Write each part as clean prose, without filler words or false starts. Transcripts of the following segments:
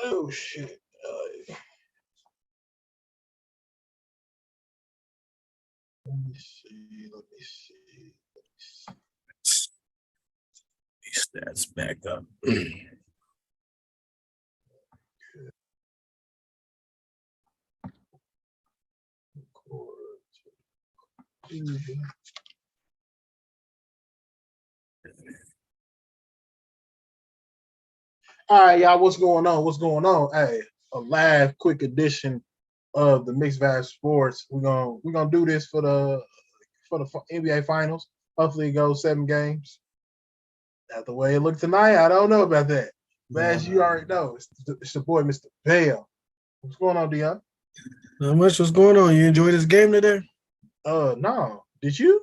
Oh shit. Let me see. Let me see. These stats back up. All right, y'all. What's going on? What's going on? Hey, a live, quick edition of the Mixed Vag Sports. We're gonna do this for the NBA Finals. Hopefully, it goes 7 games. That's the way it looked tonight. I don't know about that, but as you already know, it's the boy, Mr. Bell. What's going on, Dion? Not much. What's going on? You enjoy this game today? No. Did you?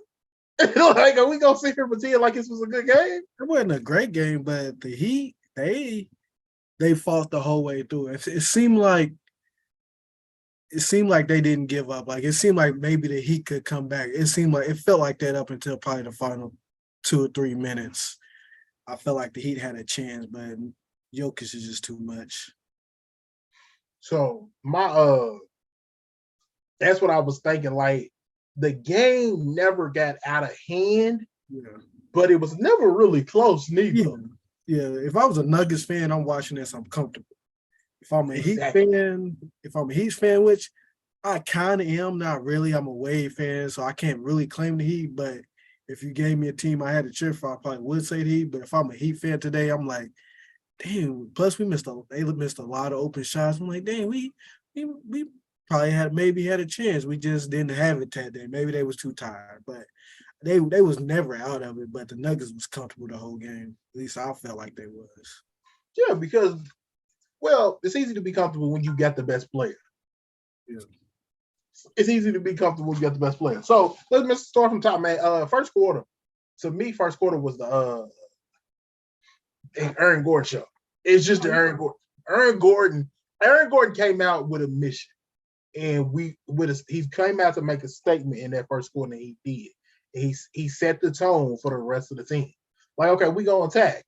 Like, are we gonna sit here and pretend like this was a good game? It wasn't a great game, but the Heat they fought the whole way through. It seemed like they didn't give up. Like it seemed like maybe the Heat could come back. It felt like that up until probably the final 2 or 3 minutes. I felt like the Heat had a chance, but Jokic is just too much. So that's what I was thinking. Like the game never got out of hand, Yeah. but it was never really close neither. Yeah. Yeah. If I was a Nuggets fan, I'm watching this, I'm comfortable. If I'm a Exactly. Heat fan, which I kind of am, not really. I'm a Wade fan, so I can't really claim the Heat. But if you gave me a team I had to cheer for, I probably would say the Heat. But if I'm a Heat fan today, I'm like, damn. Plus, they missed a lot of open shots. I'm like, damn, we probably had a chance. We just didn't have it that day. Maybe they was too tired, but they was never out of it. But the Nuggets was comfortable the whole game. At least I felt like they was. Yeah, because it's easy to be comfortable when you got the best player. Yeah. It's easy to be comfortable when you got the best player. So let's start from top, man. First quarter. To me, first quarter was the Aaron Gordon show. It's just the Aaron Gordon. Aaron Gordon came out with a mission, and he came out to make a statement in that first quarter, and he did. He set the tone for the rest of the team. Like, okay, we gonna attack.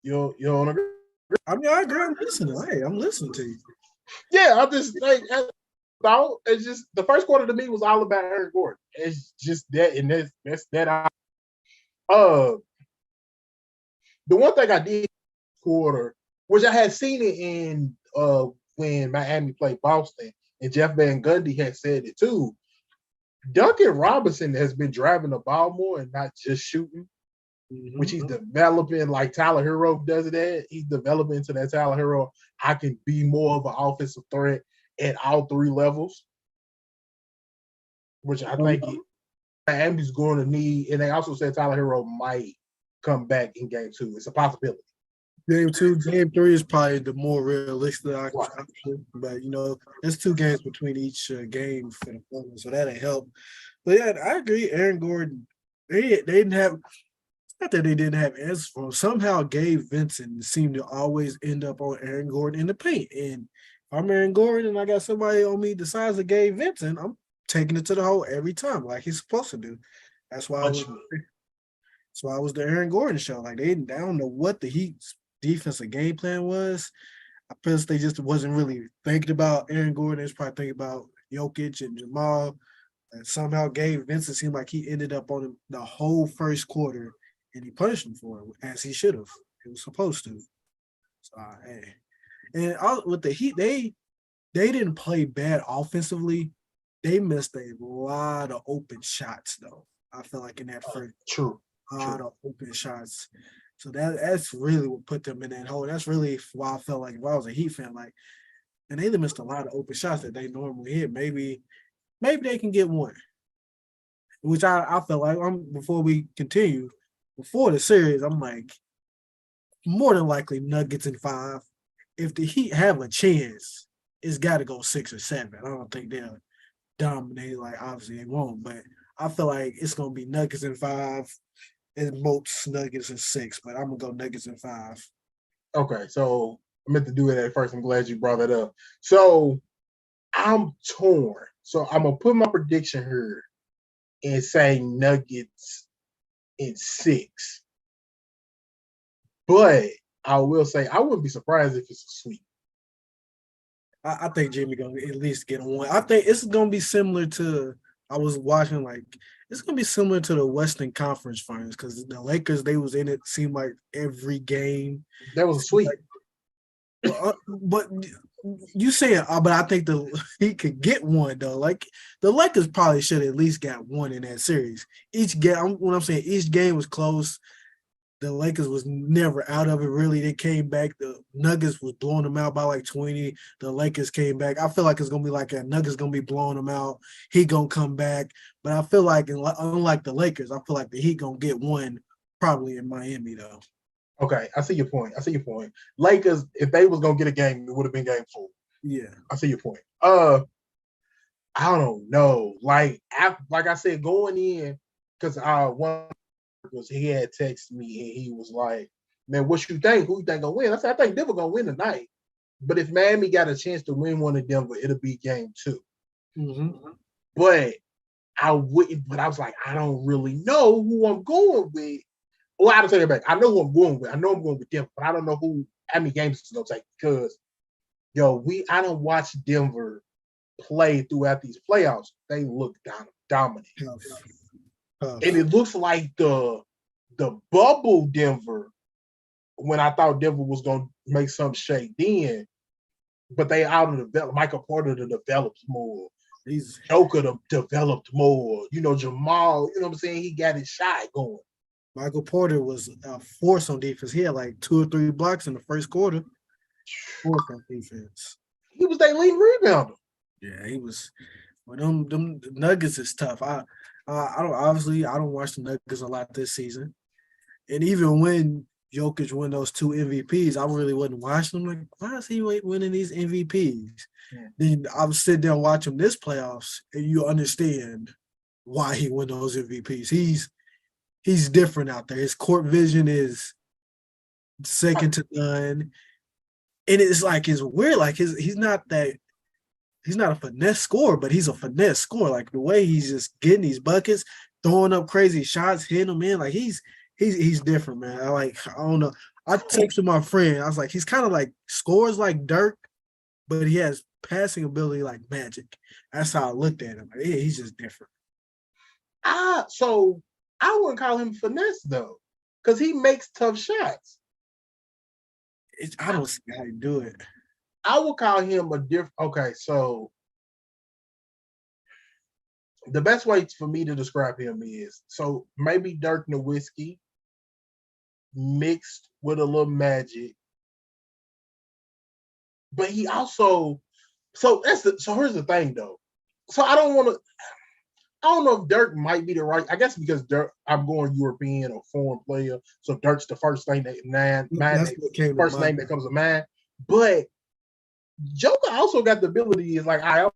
You don't agree? I mean, I agree. I'm listening. Hey, I'm listening to you. Yeah, I just like it's just the first quarter to me was all about Aaron Gordon. It's just that, and that's that. Uh, the one thing I did quarter, which I had seen it in when Miami played Boston, and Jeff Van Gundy had said it too. Duncan Robinson has been driving the ball more and not just shooting, which he's developing like Tyler Hero does that. He's developing into that Tyler Hero. I can be more of an offensive threat at all 3 levels, which I think Miami's going to need. And they also said Tyler Hero might come back in game 2. It's a possibility. Game 2, game 3 is probably the more realistic option, but there's 2 games between each game for the finals, so that'll help. But yeah, I agree. Aaron Gordon, they didn't have. Not that they didn't have answers for him. Somehow Gabe Vincent seemed to always end up on Aaron Gordon in the paint. And if I'm Aaron Gordon and I got somebody on me the size of Gabe Vincent, I'm taking it to the hole every time, like he's supposed to do. That's why I was the Aaron Gordon show. Like I don't know what the Heat's defensive game plan was. I guess they just wasn't really thinking about Aaron Gordon. They was probably thinking about Jokic and Jamal. And somehow Gabe Vincent seemed like he ended up on him the whole first quarter, and he punished him for it as he should have. He was supposed to. So hey, and with the Heat, they didn't play bad offensively. They missed a lot of open shots though. I feel like in that first lot of open shots. So that's really what put them in that hole. That's really why I felt like if I was a Heat fan, like, and they missed a lot of open shots that they normally hit. Maybe they can get one. Which I felt like before we continue, before the series, I'm like, more than likely Nuggets in 5. If the Heat have a chance, it's got to go 6 or 7. I don't think they'll dominate. Like obviously they won't, but I feel like it's gonna be Nuggets in 5, and most Nuggets in 6. But I'm gonna go Nuggets in 5. Okay, so I meant to do it at first. I'm glad you brought that up. So I'm torn. So I'm gonna put my prediction here and say Nuggets in 6. But I will say I wouldn't be surprised if it's a sweep. I think Jimmy gonna at least get one. I think it's gonna be similar to I was watching like it's gonna be similar to the Western Conference Finals because the Lakers they was in it seemed like every game. That was a sweep. But you saying, but I think he could get one though. Like the Lakers probably should at least got one in that series. Each game, what I'm saying, each game was close. The Lakers was never out of it. Really, they came back. The Nuggets was blowing them out by like 20. The Lakers came back. I feel like it's gonna be like a Nuggets gonna be blowing them out. He gonna come back, but I feel like unlike the Lakers, I feel like the Heat gonna get one probably in Miami though. Okay, I see your point. Lakers, if they was gonna get a game, it would have been game 4. Yeah, I see your point. I don't know. Like I said, going in because one was he had texted me and he was like, "Man, what you think? Who you think gonna win?" I said, "I think Denver gonna win tonight. But if Miami got a chance to win one in Denver, it'll be game 2." mm-hmm. But I wouldn't. But I was like, I don't really know who I'm going with. Well, I'll take it back. I know who I'm going with. I know I'm going with Denver, but I don't know how many games it's gonna take because I don't watch Denver play throughout these playoffs. They look dominant. And it looks like the bubble Denver when I thought Denver was gonna make some shake then, but they out of develop. Michael Porter developed more. Joker developed more. Jamal. You know what I'm saying? He got his shot going. Michael Porter was a force on defense. He had like 2 or 3 blocks in the first quarter. Force on defense. He was their lead rebounder. Yeah, he was. Well, them Nuggets is tough. I don't watch the Nuggets a lot this season, and even when Jokic won those 2 MVPs, I really wasn't watching them. Like, why is he winning these MVPs? Yeah. Then I was sitting there watching this playoffs, and you understand why he won those MVPs. He's different out there. His court vision is second to none. And it's like it's weird. Like he's not a finesse scorer, but he's a finesse scorer. Like the way he's just getting these buckets, throwing up crazy shots, hitting them in. Like he's different, man. I don't know. I texted my friend. I was like, he's kind of like scores like Dirk, but he has passing ability like Magic. That's how I looked at him. Like, yeah, he's just different. So I wouldn't call him finesse though, because he makes tough shots. I don't see how you do it. I would call him a different. Okay, so the best way for me to describe him is maybe Dirk Nowitzki mixed with a little Magic, but he also. So here's the thing though. So I don't know if Dirk might be the right. I guess because Dirk, I'm going European or foreign player, so Dirk's the first thing that first name that comes to mind. But Joker also got the ability. Is like I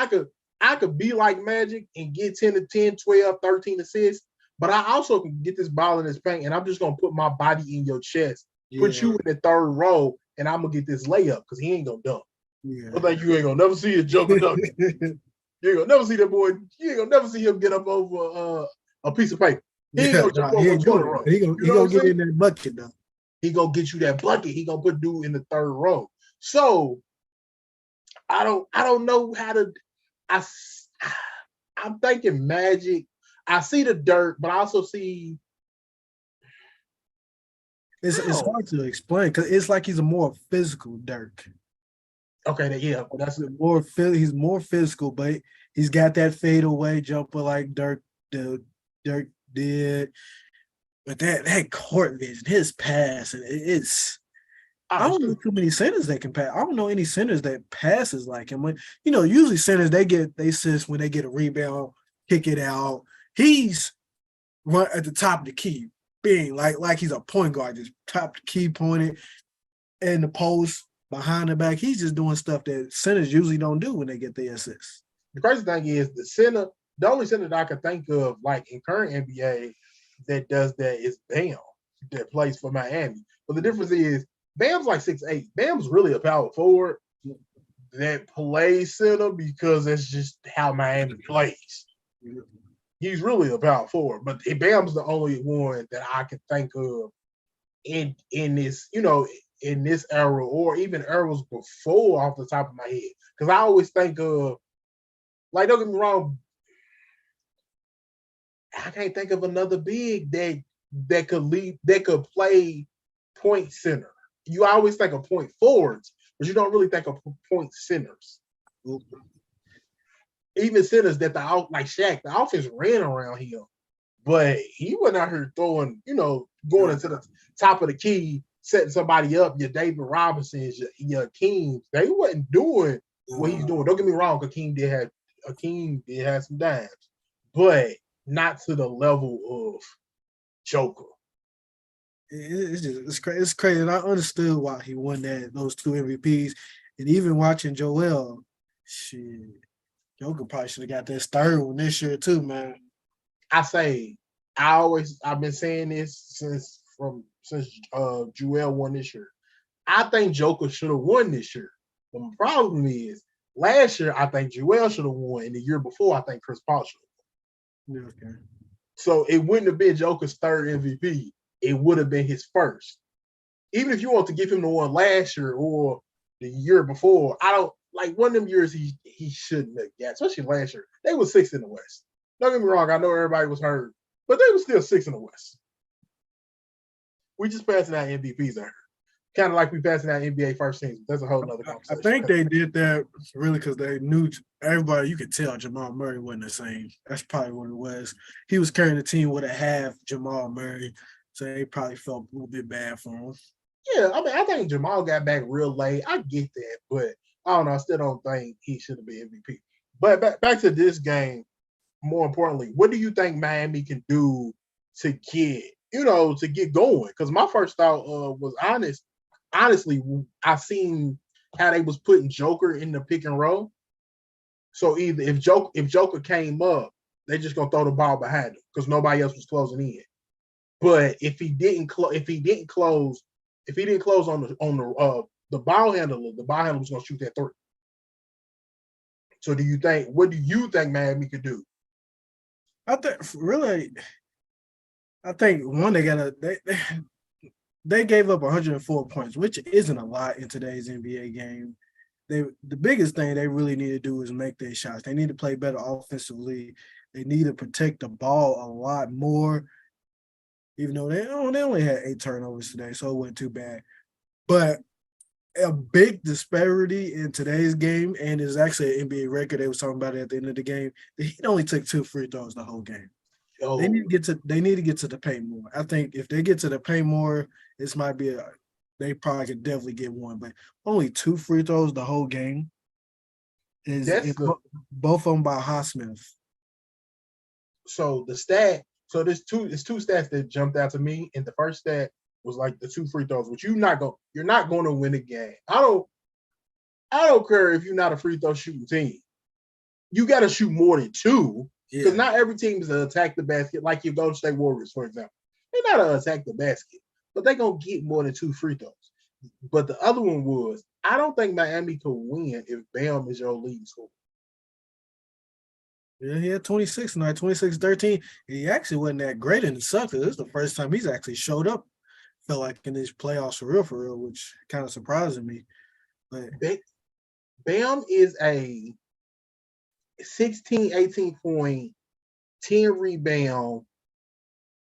could be like Magic and get 10 to 10, 12, 13 assists, but I also can get this ball in his paint, and I'm just gonna put my body in your chest, put you in the third row, and I'm gonna get this layup because he ain't gonna dunk. Yeah. I think you ain't gonna never see a Joker dunk. You ain't gonna never see that boy. You ain't gonna never see him get up over a piece of paper. He ain't gonna jump over a corner row. He gonna get in that bucket though. He gonna get you that bucket. He gonna put dude in the third row. So I don't know how to. I'm thinking Magic. I see the Dirk, but I also see. It's hard to explain because it's like he's a more physical Dirk. Okay, yeah, he's more physical, but he's got that fadeaway jumper like Dirk did. But that court vision, his pass, I don't know too many centers that can pass. I don't know any centers that passes like him. Usually centers they assist when they get a rebound, kick it out. He's run at the top of the key, being like he's a point guard, just top the key pointed in the post. Behind the back, he's just doing stuff that centers usually don't do when they get the assists. The crazy thing is the only center that I can think of, like in current NBA, that does that is Bam, that plays for Miami. But the difference is Bam's like 6'8". Bam's really a power forward that plays center because that's just how Miami plays. He's really a power forward, but Bam's the only one that I can think of in this, in this era or even eras before off the top of my head. Because I always think of, like, don't get me wrong, I can't think of another big that could play point center. You always think of point forwards, but you don't really think of point centers. Even centers that like Shaq, the offense ran around him, but he wasn't out here throwing, going into the top of the key, setting somebody up. Your David Robinsons, your Keems, they wasn't doing what he's doing. Don't get me wrong, Hakeem did have some dimes, but not to the level of Joker. It's crazy. It's crazy. And I understood why he won those 2 MVPs. And even watching Joel, shit, Joker probably should have got this 3rd one this year too, man. I've been saying this since Joel won this year. I think Joker should have won this year. The problem is, last year I think Joel should have won, and the year before I think Chris Paul should have won. Okay. So it wouldn't have been Joker's 3rd MVP. It would have been his 1st. Even if you want to give him the one last year or the year before, I don't like one of them years he shouldn't have got, especially last year. They were 6th in the West. Don't get me wrong, I know everybody was hurt, but they were still 6th in the West. We just passing out MVPs out here. Kind of like we passing out NBA first teams. That's a whole nother conversation. I think they did that really because they knew everybody. You could tell Jamal Murray wasn't the same. That's probably what it was. He was carrying the team with a half Jamal Murray, so they probably felt a little bit bad for him. Yeah, I mean, I think Jamal got back real late. I get that, but I don't know. I still don't think he should have been MVP. But back to this game, more importantly, what do you think Miami can do to get going? Because my first thought was honestly, I seen how they was putting Joker in the pick and roll. So either if Joker came up, they just gonna throw the ball behind him because nobody else was closing in. But if he didn't close on the ball handler, the ball handler was gonna shoot that 3. So what do you think Miami could do? I think one, they gave up 104 points, which isn't a lot in today's NBA game. The biggest thing they really need to do is make their shots. They need to play better offensively. They need to protect the ball a lot more. Even though they only had 8 turnovers today, so it wasn't too bad. But a big disparity in today's game, and it's actually an NBA record. They was talking about it at the end of the game. The Heat only took 2 free throws the whole game. Oh. They need to get to the paint more. I think if they get to the paint more, this might be they probably could definitely get one. But only 2 free throws the whole game both of them by Highsmith. So there's two stats that jumped out to me, and the first stat was like the 2 free throws, which you're not going to win a game. I don't care if you're not a free throw shooting team. You got to shoot more than 2 because not every team is to attack the basket like your Golden State Warriors, for example. They're not to attack the basket, but they're going to get more than 2 free throws. But the other one was, I don't think Miami could win if Bam is your leading scorer. Yeah, he had 26 tonight, 26-13. He actually wasn't that great in the Celtics. This is the first time he's actually showed up, felt like in these playoffs for real, which kind of surprising me. But Bam is a 16, 18 point, 10 rebound,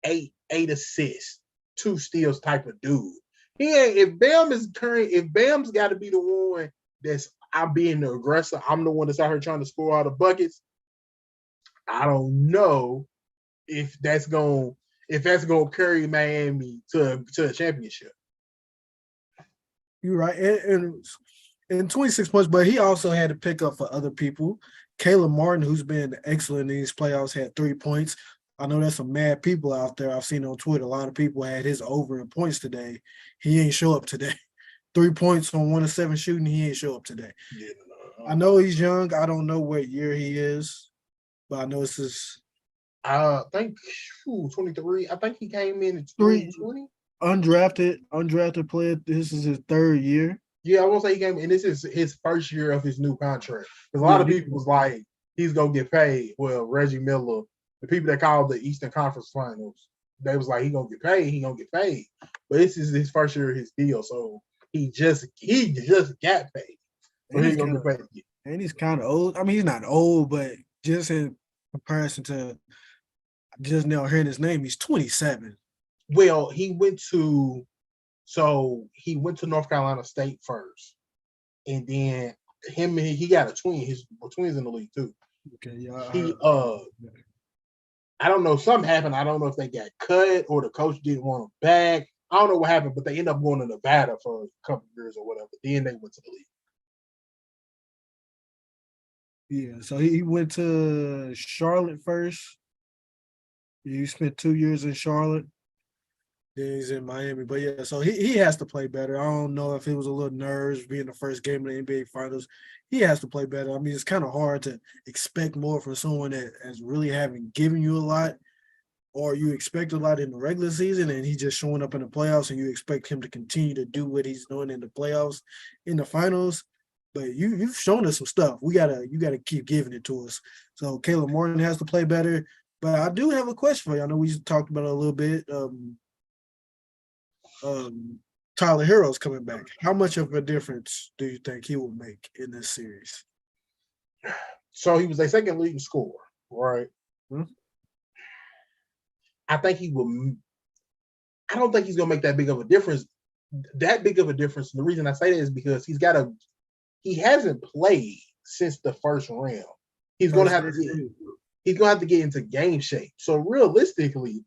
8 assists, 2 steals type of dude. If Bam's got to be the one I'm being the aggressor, I'm the one that's out here trying to score all the buckets. I don't know if that's gonna carry Miami to a championship. You're right, and 26 points, but he also had to pick up for other people. Caleb Martin, who's been excellent in these playoffs, had 3 points. I know there's some mad people out there. I've seen on Twitter, a lot of people had his over in points today. He ain't show up today. 3 points on 1 of 7 shooting. He ain't show up today. Yeah, I know he's young. I don't know what year he is, but I know it's his. I think 23. I think he came in at 2020. Undrafted player. This is his 3rd year. Yeah, I won't say he came in. This is his 1st year of his new contract. Because a lot of people was like, he's gonna get paid. Well, Reggie Miller the people that called the Eastern Conference Finals, they was like, he gonna get paid. But this is his first year of his deal, so he just got paid. So he's gonna get paid again. And he's kind of old. I mean, he's not old, but just in comparison to just now hearing his name, he's 27. Well, he went to North Carolina State first, and then he got a twin. His twins in the league too. Okay, yeah. He I don't know, something happened. I don't know if they got cut or the coach didn't want him back. I don't know what happened, but they ended up going to Nevada for a couple years or whatever. Then they went to the league. Yeah, so he went to Charlotte first. He spent 2 years in Charlotte. Then he's in Miami. But yeah, so he has to play better. I don't know if it was a little nerves being the first game of the NBA Finals. He has to play better. I mean, it's kind of hard to expect more from someone that has really haven't given you a lot, or you expect a lot in the regular season and he's just showing up in the playoffs and you expect him to continue to do what he's doing in the playoffs, in the finals. But you've shown us some stuff. You gotta keep giving it to us. So Caleb Martin has to play better. But I do have a question for you. I know we talked about it a little bit. Tyler Hero's coming back. How much of a difference do you think he will make in this series? So he was their second leading scorer, right? I think he will. I don't think he's gonna make that big of a difference. And the reason I say that is because he hasn't played since the first round. He's gonna have to get into game shape. So realistically,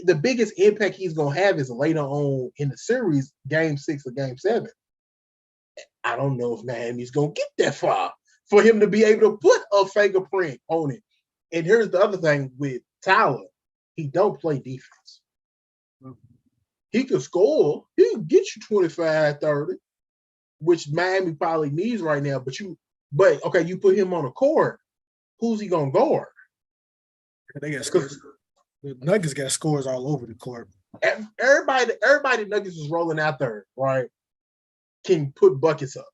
the biggest impact he's gonna have is later on in the series, game 6 or game 7. I don't know if Miami's gonna get that far for him to be able to put a fingerprint on it. And here's the other thing with Tyler. He don't play defense. He can score. He can get you 25, 30, which Miami probably needs right now. But okay, you put him on a court, who's he gonna guard? They got scores. The Nuggets got scores all over the court. Everybody Nuggets is rolling out there, right? Can put buckets up.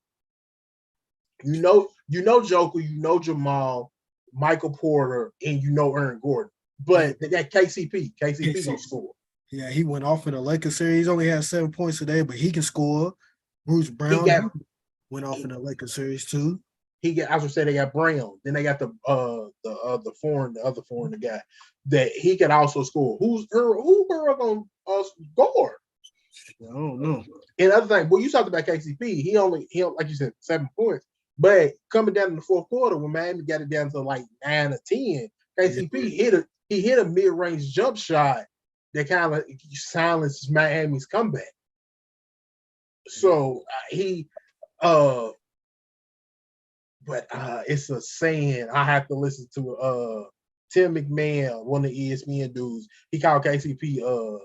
You know Joker, you know Jamal, Michael Porter, and you know Aaron Gordon. But they got KCP. KCP gonna score. Yeah, he went off in the Lakers series. He's only had 7 points today, but he can score. Bruce Brown went off in the Lakers series too. I was gonna say they got Brown. Then they got the other foreign guy that he can also score. Who's gonna score? I don't know. And the other thing, well, you talked about KCP. He only like you said 7 points, but coming down in the fourth quarter when Miami got it down to like 9 or 10, KCP hit a mid-range jump shot that kind of silenced Miami's comeback. So but it's a saying I have to listen to Tim McMahon, one of the ESPN dudes. He called KCP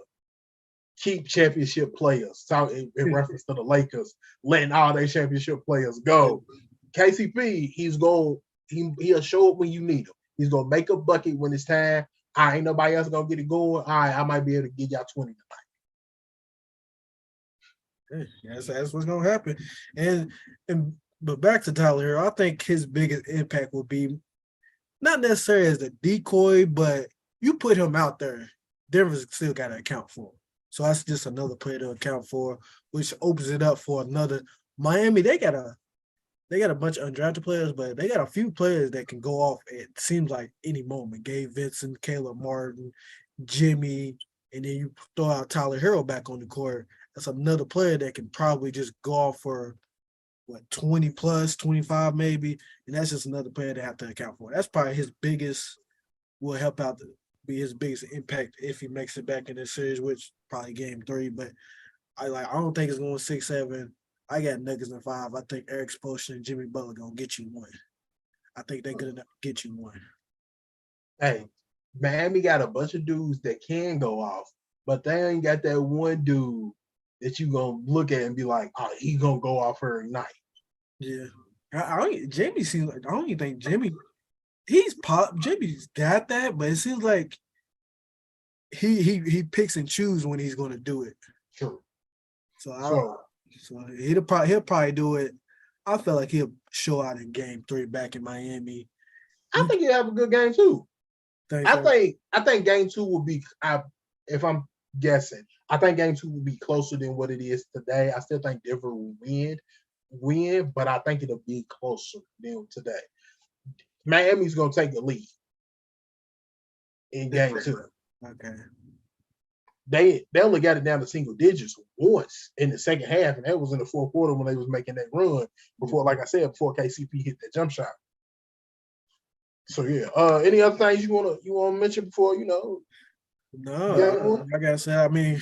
keep championship players, in reference to the Lakers letting all their championship players go. KCP, he'll show up when you need him. He's gonna make a bucket when it's time. Ain't nobody else gonna get it going. I might be able to get y'all 20 tonight. Yes, that's what's gonna happen. But back to Tyler Hero, I think his biggest impact will be not necessarily as the decoy, but you put him out there, Denver's still got to account for him. So that's just another player to account for, which opens it up for another. Miami, they got a bunch of undrafted players, but they got a few players that can go off. It seems like any moment. Gabe Vincent, Caleb Martin, Jimmy, and then you throw out Tyler Hero back on the court. That's another player that can probably just go off for 20 plus, 25 maybe, and that's just another player to have to account for. That's probably will help out be his biggest impact if he makes it back in this series, which probably game 3. But I don't think it's going 6-7. I got Nuggets in 5. I think Eric Spoelstra and Jimmy Butler gonna get you one. I think they're good enough to get you one. Hey, Miami got a bunch of dudes that can go off, but they ain't got that one dude that you gonna look at and be like, oh, he gonna go off every night. Yeah. Jamie seems like I don't even think Jamie Jimmy's got that, but it seems like he picks and chooses when he's gonna do it. True. So he'll probably do it. I feel like he'll show out in game 3 back in Miami. I think you have a good game too. Thanks, I think game two will be. If I'm guessing, I think game two will be closer than what it is today. I still think Denver will win, but I think it'll be closer than today. Miami's gonna take the lead in game two. Okay. They only got it down to single digits once in the second half, and that was in the fourth quarter when they was making that run before, like I said, before KCP hit that jump shot. So yeah. Any other things you wanna mention before No, like I said, I mean,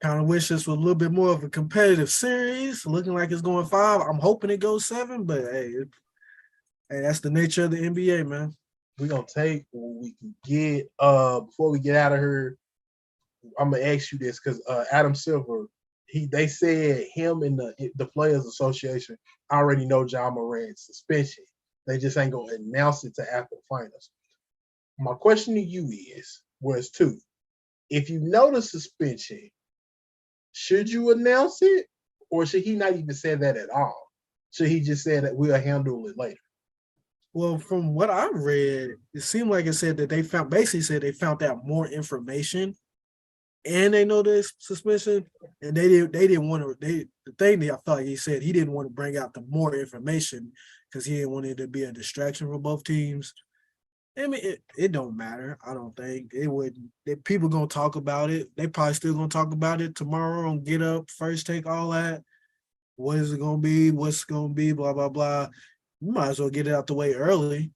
kind of wish this was a little bit more of a competitive series. Looking like it's going 5. I'm hoping it goes 7, but hey, that's the nature of the NBA, man. We're gonna take what we can get. Before we get out of here, I'm gonna ask you this because Adam Silver, they said him and the Players Association already know Ja Morant's suspension. They just ain't gonna announce it to after the finals. My question to you was two. If you know the suspension, should you announce it, or should he not even say that at all? Should he just say that we'll handle it later? Well, from what I read, it seemed like it said that they found out more information, and they know the suspension, and they didn't want to. The thing that I thought he said he didn't want to bring out the more information because he didn't want it to be a distraction for both teams. I mean, it don't matter. I don't think it would. People gonna talk about it. They probably still gonna talk about it tomorrow on Get Up, First Take, all that. What is it gonna be? What's it gonna be? Blah blah blah. You might as well get it out the way early,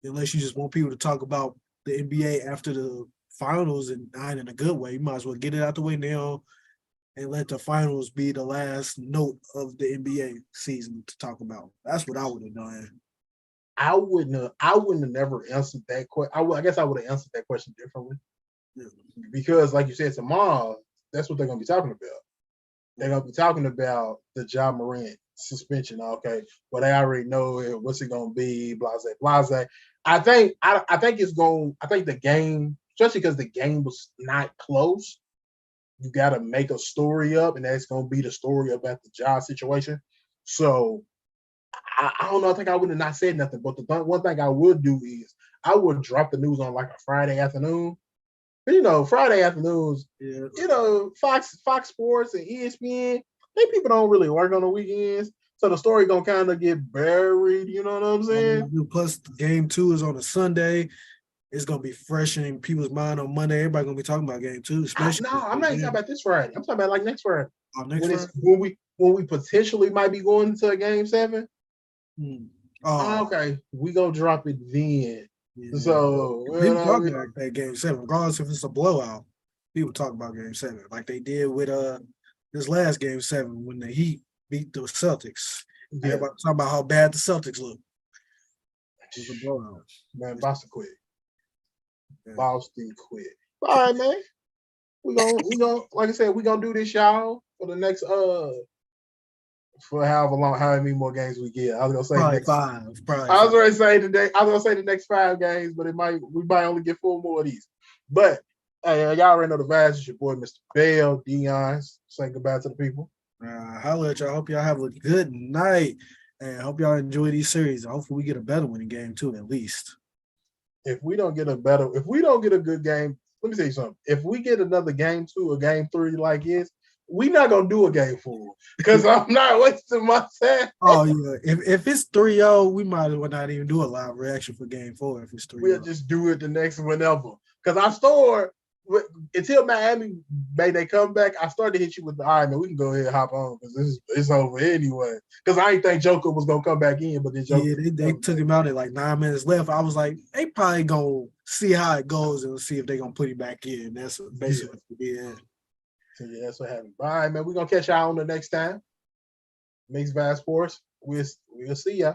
unless you just want people to talk about the NBA after the finals and not in a good way. You might as well get it out the way now and let the finals be the last note of the NBA season to talk about. That's what I would have done. I wouldn't have never answered that question. I guess I would have answered that question differently. Yeah. Because, like you said, tomorrow, that's what they're gonna be talking about. They're gonna be talking about the Ja Morant suspension. Okay, well, they already know it. What's it gonna be? Blase, blase. I think it's going. I think the game, especially because the game was not close, you got to make a story up, and that's gonna be the story about the Ja situation. So I don't know. I think I would have not said nothing. But the one thing I would do is I would drop the news on like a Friday afternoon. Friday afternoons, Fox Sports and ESPN, they people don't really work on the weekends. So the story gonna kind of get buried, you know what I'm saying? Plus, game 2 is on a Sunday. It's gonna be fresh in people's mind on Monday. Everybody gonna be talking about game 2, especially. I'm not even talking about this Friday. I'm talking about like next Friday. Friday? When we potentially might be going into a game 7. Okay, we gonna drop it then. Yeah. So people talking about that game 7, regardless if it's a blowout. People talk about game 7 like they did with this last game 7 when the Heat beat the Celtics. Yeah. Everybody talking about how bad the Celtics look. It was a blowout. Man, Boston quit. Yeah. Boston quit. All right, man. We gonna like I said, we gonna do this, y'all, for the next for however many more games we get. I was gonna say probably next 5. I was gonna say the next 5 games, but we might only get 4 more of these. But hey, y'all already know the vibes. It's your boy, Mr. Bell, Dion. Say goodbye to the people. Holla at y'all. Hope y'all have a good night, and hope y'all enjoy these series. Hopefully, we get a better one in game 2 at least. If we don't get a good game, let me tell you something. If we get another game 2 or game 3 like this, we're not gonna do a game 4 because I'm not wasting my time. Oh yeah, if it's 3-0, we might as well not even do a live reaction for game 4 if it's 3-0. We'll just do it the next whenever. Because I started until Miami made they come back. I started to hit you with the man. We can go ahead and hop on because it's over anyway. Because I didn't think Joker was gonna come back in, but then Joker they took him out at like 9 minutes left. I was like, they probably gonna see how it goes and see if they're gonna put him back in. That's basically what it is. So yeah, that's what happened. All right, man. We're gonna catch y'all on the next time. Mixed Vibe Sports. We'll see ya.